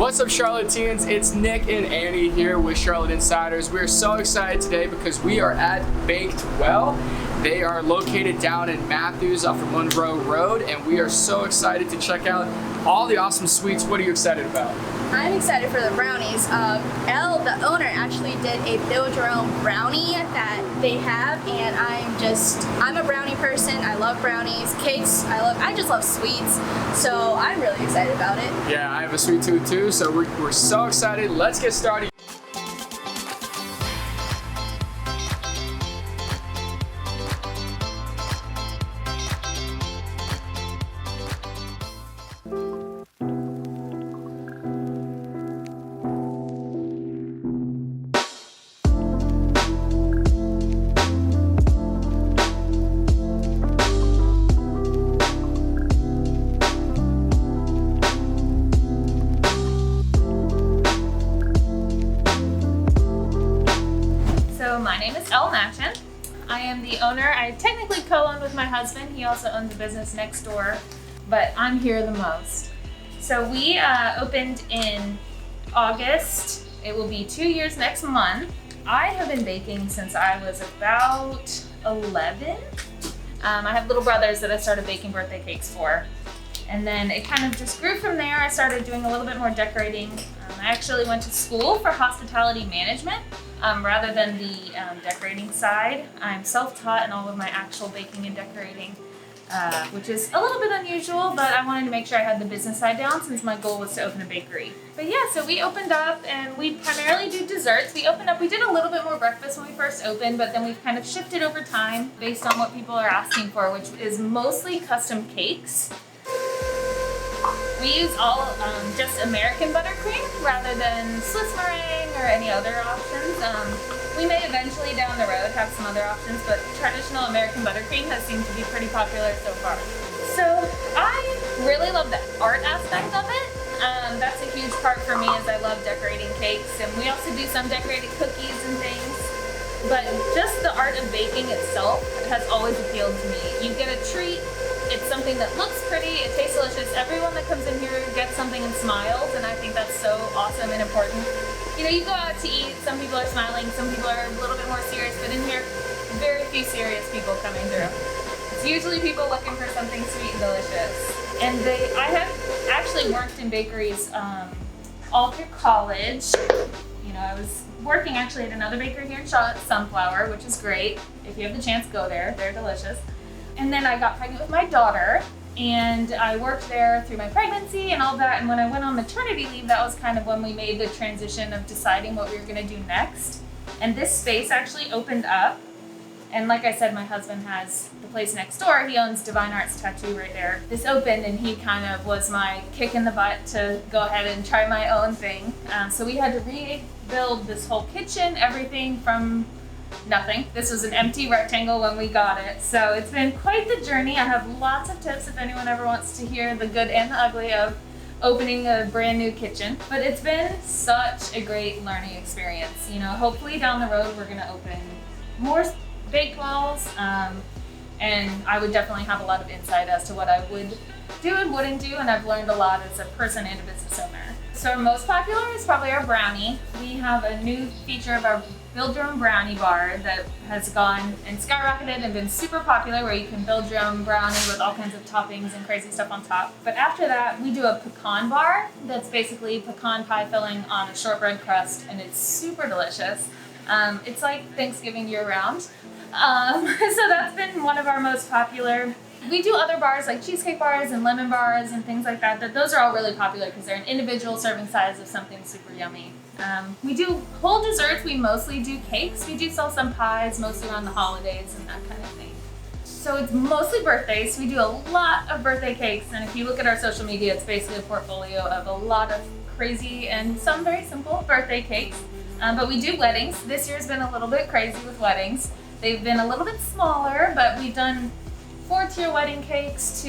What's up, Charlotteans? It's Nick and Annie here with Charlotte Insiders. We are so excited today because we are at Baked Well. They are located down in Matthews off of Monroe Road, and we are so excited to check out all the awesome sweets. What are you excited about? I'm excited for the brownies. Elle, the owner, actually did a build your own brownie that they have, and I'm a brownie person. I love brownies, cakes, I just love sweets, so I'm really excited about it. Yeah, I have a sweet tooth too, so we're so excited. Let's get started. My name is Elle. I am the owner. I technically co-own with my husband. He also owns a business next door, but I'm here the most. So we opened in August. It will be 2 years next month. I have been baking since I was about 11. I have little brothers that I started baking birthday cakes for. And then it kind of just grew from there. I started doing a little bit more decorating. I actually went to school for hospitality management rather than the decorating side. I'm self-taught in all of my actual baking and decorating, which is a little bit unusual, but I wanted to make sure I had the business side down since my goal was to open a bakery. But yeah, so we opened up and we primarily do desserts. We did a little bit more breakfast when we first opened, but then we've kind of shifted over time based on what people are asking for, which is mostly custom cakes. We use all just American buttercream rather than Swiss meringue or any other options. We may eventually down the road have some other options, but traditional American buttercream has seemed to be pretty popular so far. So I really love the art aspect of it. That's a huge part for me, as I love decorating cakes, and we also do some decorated cookies and things. But just the art of baking itself has always appealed to me. You get a treat. It's something that looks pretty, it tastes delicious. Everyone that comes in here gets something and smiles, and I think that's so awesome and important. You know, you go out to eat, some people are smiling, some people are a little bit more serious, but in here, very few serious people coming through. It's usually people looking for something sweet and delicious. And I have actually worked in bakeries all through college. You know, I was working actually at another bakery here in Charlotte, Sunflower, which is great. If you have the chance, go there, they're delicious. And then I got pregnant with my daughter, and I worked there through my pregnancy and all that. And when I went on maternity leave, that was kind of when we made the transition of deciding what we were going to do next. And this space actually opened up. And like I said, my husband has the place next door. He owns Divine Arts Tattoo right there. This opened, and he kind of was my kick in the butt to go ahead and try my own thing. So we had to rebuild this whole kitchen, everything from nothing. This was an empty rectangle when we got it. So it's been quite the journey. I have lots of tips if anyone ever wants to hear the good and the ugly of opening a brand new kitchen. But it's been such a great learning experience. You know, hopefully down the road we're gonna open more bake wells, and I would definitely have a lot of insight as to what I would do and wouldn't do, and I've learned a lot as a person and a business owner. So our most popular is probably our brownie. We have a new feature of our build your own brownie bar that has gone and skyrocketed and been super popular, where you can build your own brownie with all kinds of toppings and crazy stuff on top. But after that, we do a pecan bar that's basically pecan pie filling on a shortbread crust, and it's super delicious. It's like Thanksgiving year round. So that's been one of our most popular. We do other bars like cheesecake bars and lemon bars and things like that. Those are all really popular because they're an individual serving size of something super yummy. We do whole desserts. We mostly do cakes. We do sell some pies, mostly around the holidays and that kind of thing. So it's mostly birthdays. We do a lot of birthday cakes, and if you look at our social media, it's basically a portfolio of a lot of crazy and some very simple birthday cakes. But we do weddings. This year's been a little bit crazy with weddings. They've been a little bit smaller, but we've done 4-tier wedding cakes to,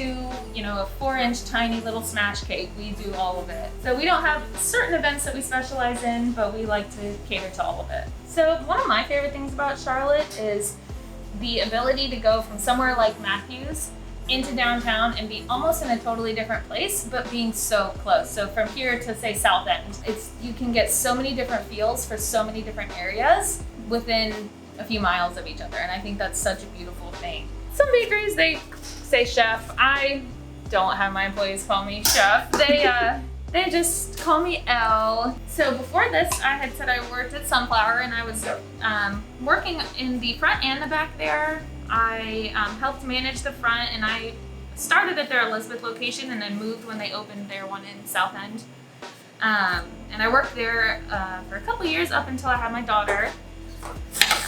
you know, a 4-inch tiny little smash cake. We do all of it. So we don't have certain events that we specialize in, but we like to cater to all of it. So one of my favorite things about Charlotte is the ability to go from somewhere like Matthews into downtown and be almost in a totally different place, but being so close. So from here to say South End, you can get so many different feels for so many different areas within a few miles of each other. And I think that's such a beautiful thing. Some bakeries, they say chef. I don't have my employees call me chef. They just call me Elle. So before this, I had said I worked at Sunflower, and I was working in the front and the back there. I helped manage the front, and I started at their Elizabeth location and then moved when they opened their one in South End. And I worked there for a couple years up until I had my daughter.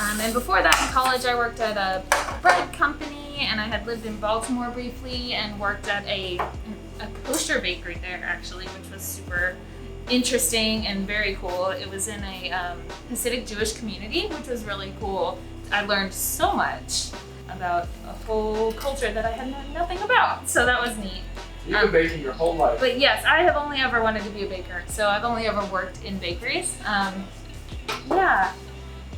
And before that in college, I worked at a bread company, and I had lived in Baltimore briefly and worked at a kosher bakery there actually, which was super interesting and very cool. It was in a Hasidic Jewish community, which was really cool. I learned so much about a whole culture that I had known nothing about, so that was neat. You've been baking your whole life. But yes, I have only ever wanted to be a baker, so I've only ever worked in bakeries. Yeah,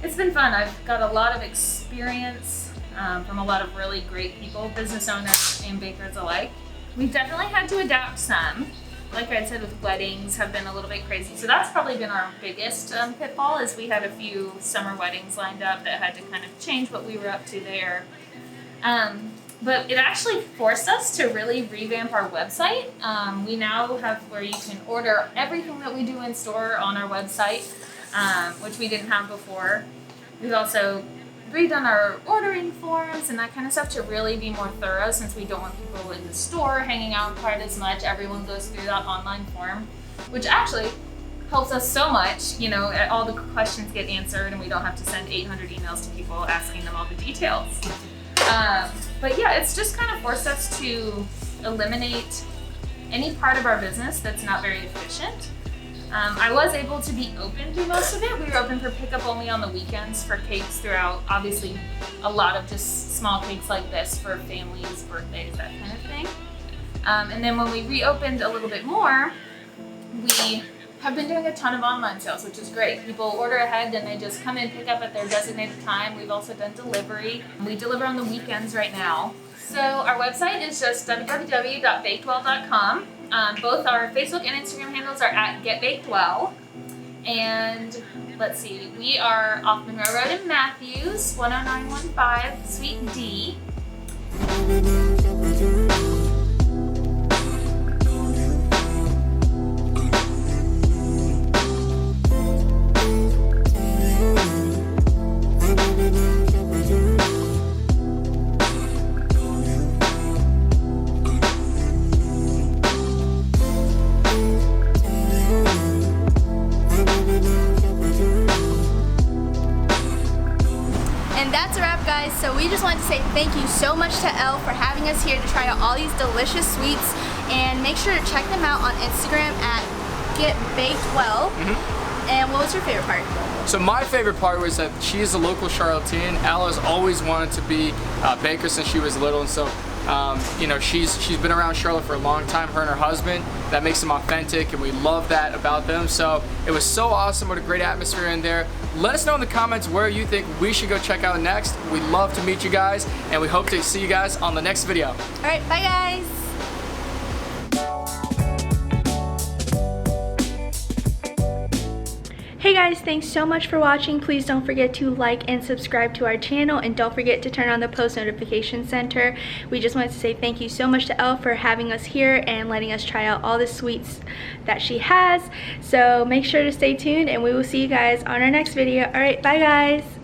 it's been fun. I've got a lot of experience from a lot of really great people, business owners and bakers alike. We've definitely had to adapt some. Like I said, with weddings have been a little bit crazy. So that's probably been our biggest pitfall, is we had a few summer weddings lined up that had to kind of change what we were up to there. But it actually forced us to really revamp our website. We now have where you can order everything that we do in store on our website, which we didn't have before. We've also redone our ordering forms and that kind of stuff to really be more thorough, since we don't want people in the store hanging out quite as much. Everyone goes through that online form, which actually helps us so much. You know, all the questions get answered and we don't have to send 800 emails to people asking them all the details. But yeah, it's just kind of forced us to eliminate any part of our business that's not very efficient. I was able to be open through most of it. We were open for pickup only on the weekends for cakes throughout, obviously a lot of just small cakes like this for families, birthdays, that kind of thing. And then when we reopened a little bit more, we have been doing a ton of online sales, which is great. People order ahead and they just come in, pick up at their designated time. We've also done delivery. We deliver on the weekends right now. So our website is just www.bakedwell.com. Both our Facebook and Instagram handles are at GetBakedWell. And let's see, we are off Monroe Road in Matthews, 10915 Suite D. And that's a wrap, guys. So we just wanted to say thank you so much to Elle for having us here to try out all these delicious sweets. And make sure to check them out on Instagram at GetBakedWell. And what was your favorite part? So my favorite part was that she is a local Charlottean. Elle has always wanted to be a baker since she was little, and so you know, she's been around Charlotte for a long time, her and her husband. That makes them authentic, and we love that about them. So it was so awesome. What a great atmosphere in there. Let us know in the comments where you think we should go check out next. We'd love to meet you guys, and we hope to see you guys on the next video. All right, bye guys. Hey guys, thanks so much for watching. Please don't forget to like and subscribe to our channel, and don't forget to turn on the post notification center. We just wanted to say thank you so much to Elle for having us here and letting us try out all the sweets that she has. So make sure to stay tuned, and we will see you guys on our next video. All right, bye guys.